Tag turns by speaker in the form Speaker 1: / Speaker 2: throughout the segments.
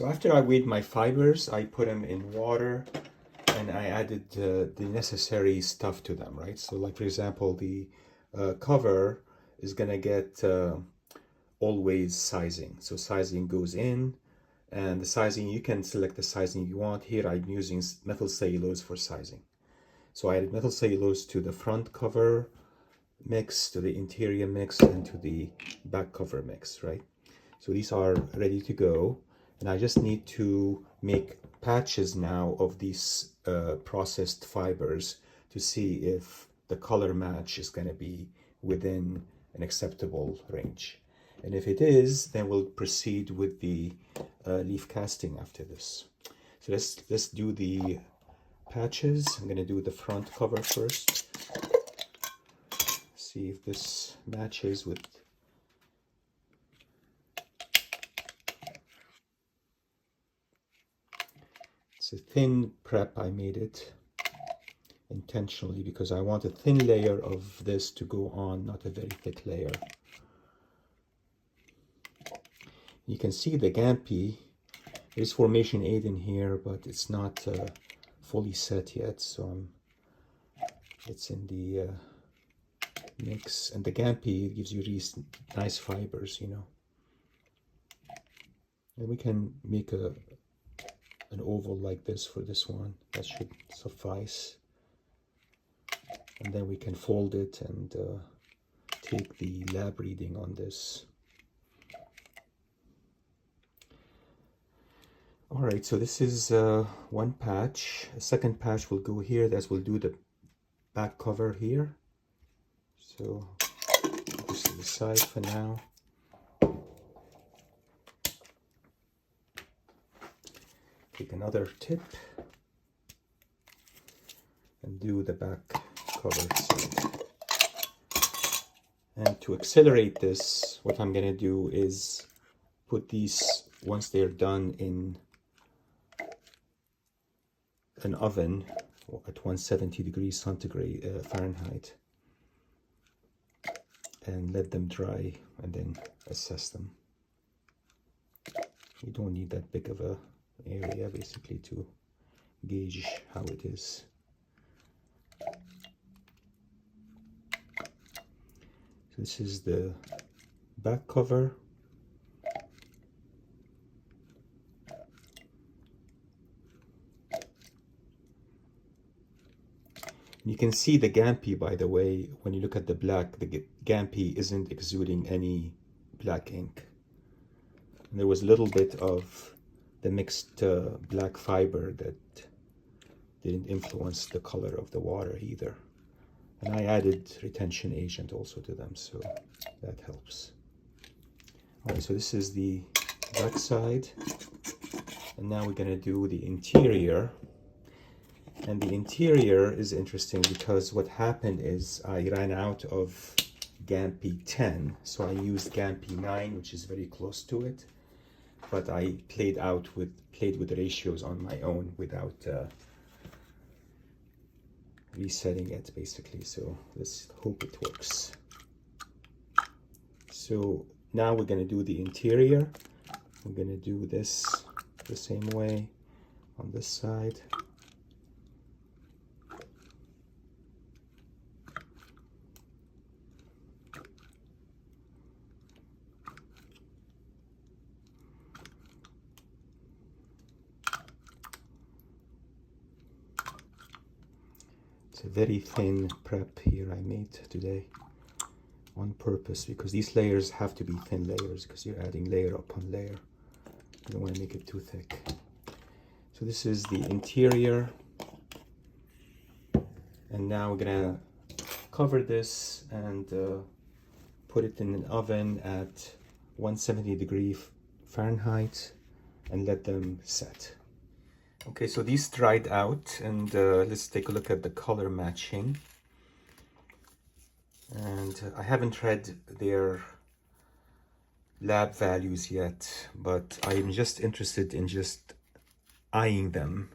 Speaker 1: So after I weighed my fibers, I put them in water and I added the necessary stuff to them, right? So like for example, the cover is gonna get always sizing. So sizing goes in, and the sizing, you can select the sizing you want. Here I'm using methyl cellulose for sizing. So I added methyl cellulose to the front cover mix, to the interior mix, and to the back cover mix, right? So these are ready to go, and I just need to make patches now of these processed fibers to see if the color match is going to be within an acceptable range. And if it is, then we'll proceed with the leaf casting after this. So let's do the patches. I'm going to do the front cover first. See if this matches with. It's a thin prep. I made it intentionally because I want a thin layer of this to go on, not a very thick layer. You can see the Gampi. There's formation 8 in here, but it's not fully set yet, so it's in the mix. And the Gampi gives you these nice fibers, you know. And we can make an oval like this for this one. That should suffice. And then we can fold it and take the lab reading on this. All right, so this is one patch. A second patch will go here. That will do the back cover here. So this to the side for now. Take another tip and do the back cover side. And to accelerate this, what I'm going to do is put these, once they're done, in an oven at 170 degrees centigrade Fahrenheit, and let them dry and then assess them. You don't need that big of a area basically to gauge how it is. So this is the back cover. You can see the Gampi, by the way, when you look at the black, the Gampi isn't exuding any black ink. And there was a little bit of the mixed black fiber that didn't influence the color of the water either. And I added retention agent also to them, so that helps. All right, so this is the back side. And now we're gonna do the interior. And the interior is interesting because what happened is I ran out of Gampi 10, so I used Gampi 9, which is very close to it, but I played with the ratios on my own without resetting it basically. So let's hope it works. So now we're going to do the interior. We're going to do this the same way on this side. It's a very thin prep here I made today on purpose because these layers have to be thin layers because you're adding layer upon layer. You don't want to make it too thick. So this is the interior, and now we're gonna cover this and put it in an oven at 170 degrees Fahrenheit and let them set. Okay, so these dried out, and let's take a look at the color matching. And I haven't read their lab values yet, but I'm just interested in just eyeing them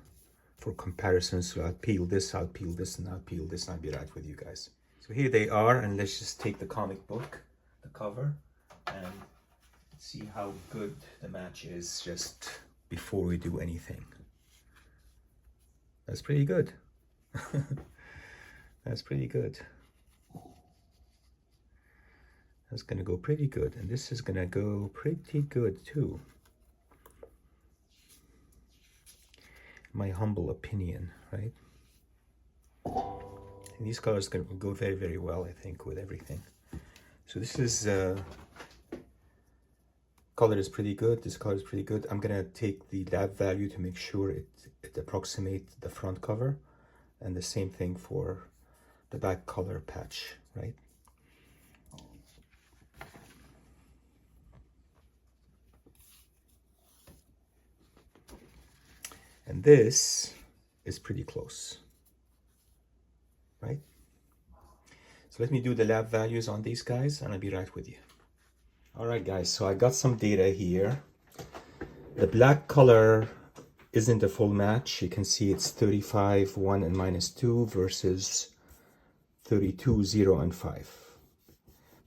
Speaker 1: for comparison. So I'll peel this, and I'll peel this, and I'll be right with you guys. So here they are, and let's just take the comic book, the cover, and see how good the match is just before we do anything. That's pretty good. That's pretty good. That's gonna go pretty good, and this is gonna go pretty good too. My humble opinion, right? And these colors can go very, very well, I think, with everything. So this is color is pretty good. This color is pretty good. I'm gonna take the lab value to make sure it approximates the front cover, and the same thing for the back color patch, right? And this is pretty close, right? So let me do the lab values on these guys and I'll be right with you. All right, guys, so I got some data here. The black color isn't a full match. You can see it's 35, 1 and -2 versus 32, 0 and 5.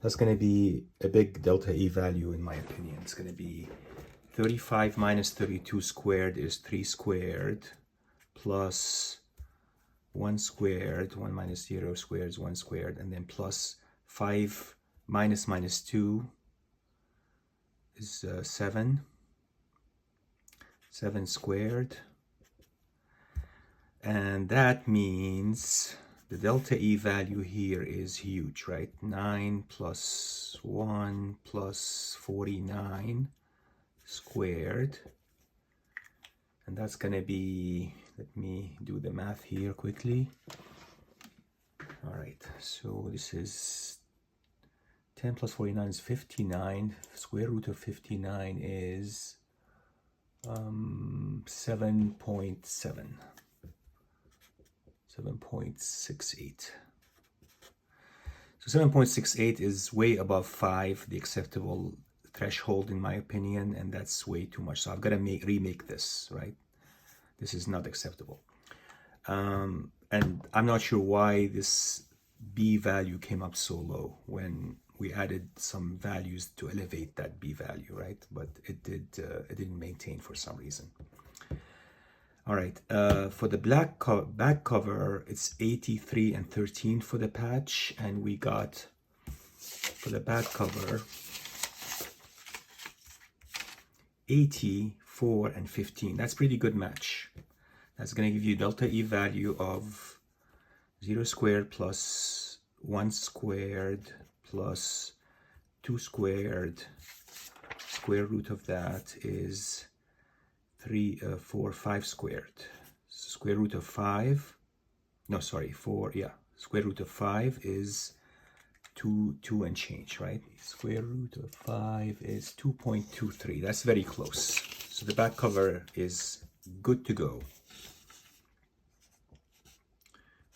Speaker 1: That's going to be a big delta E value in my opinion. It's going to be 35 minus 32 squared is 3 squared plus 1 squared, 1 minus 0 squared is 1 squared, and then plus 5 minus -2 is 7 squared, and that means the delta E value here is huge, right? 9 plus 1 plus 49 squared, and that's gonna be, let me do the math here quickly. All right, so this is 10 plus 49 is 59. Square root of 59 is 7.7. 7.68. So 7.68 is way above 5, the acceptable threshold in my opinion, and that's way too much. So I've got to remake this, right? This is not acceptable. And I'm not sure why this B value came up so low when we added some values to elevate that B value, right? But it didn't maintain for some reason. All right, for the back cover, it's 83 and 13 for the patch, and we got, for the back cover, 84 and 15. That's pretty good match. That's going to give you delta E value of 0 squared plus 1 squared plus 2 squared. Square root of that is 5 squared. Square root of 5, no, sorry, 4, yeah. Square root of 5 is 2 and change, right? Square root of 5 is 2.23. That's very close. So the back cover is good to go.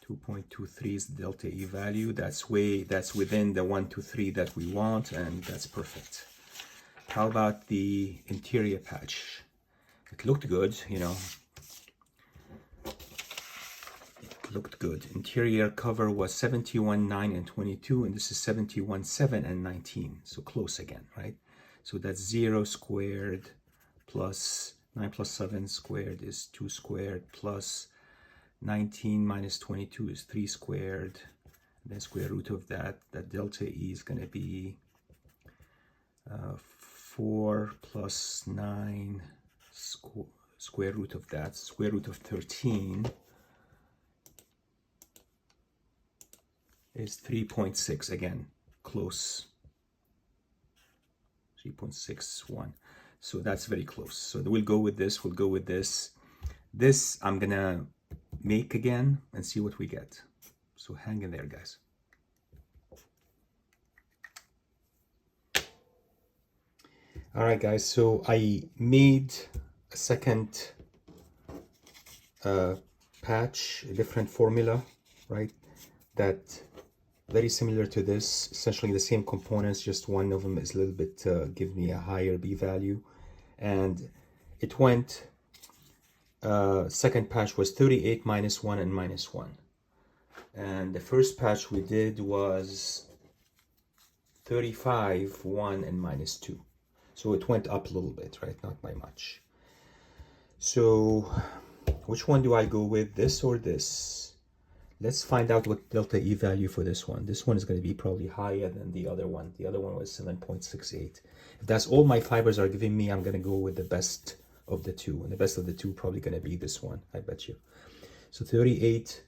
Speaker 1: 2.23 is the delta E value. That's within the 1 to 3 that we want, and that's perfect. How about the interior patch? It looked good, you know. It looked good. Interior cover was 71, 9, and 22, and this is 71, 7, and 19. So close again, right? So that's 0 squared plus 9 plus 7 squared is 2 squared plus 19 minus 22 is 3 squared. And then square root of that delta E is going to be 4 plus 9 square root of that, square root of 13 is 3.6, again, close, 3.61. So that's very close. So we'll go with this, we'll go with this. This I'm gonna make again and see what we get. So hang in there, guys. All right, guys, so I made a second patch, a different formula, right? That very similar to this, essentially the same components, just one of them is a little bit, give me a higher B value. And it went, second patch was 38 minus 1 and minus 1. And the first patch we did was 35, 1 and minus 2. So it went up a little bit, right? Not by much. So which one do I go with, this or this? Let's find out what delta E value for this one. This one is going to be probably higher than the other one. The other one was 7.68. If that's all my fibers are giving me, I'm going to go with the best of the two. And the best of the two probably going to be this one, I bet you. So 38.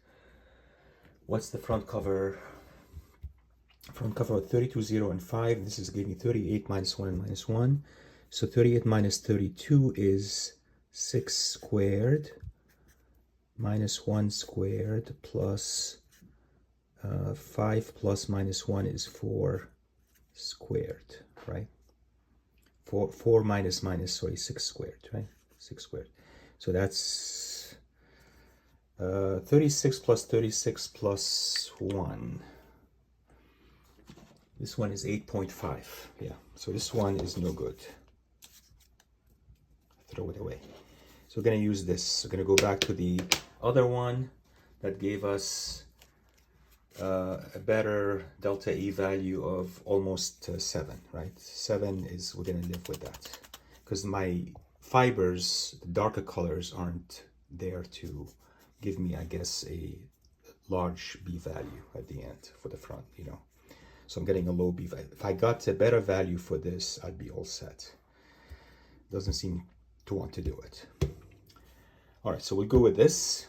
Speaker 1: What's the front cover? Front cover of 32, 0, and 5. This is giving me 38 minus 1 and minus 1. So 38 minus 32 is 6 squared minus 1 squared plus 5 plus minus 1 is 4 squared, right? 4 minus minus, sorry, 6 squared, right? 6 squared. So that's 36 plus 36 plus 1. This one is 8.5. Yeah, so this one is no good. Throw it away. So we're going to use this. We're going to go back to the other one that gave us a better delta E value of almost 7, right? 7 is, we're going to live with that. Because my fibers, the darker colors, aren't there to give me, I guess, a large B value at the end for the front, you know. So I'm getting a low B value. If I got a better value for this, I'd be all set. Doesn't seem to want to do it. All right, so we'll go with this.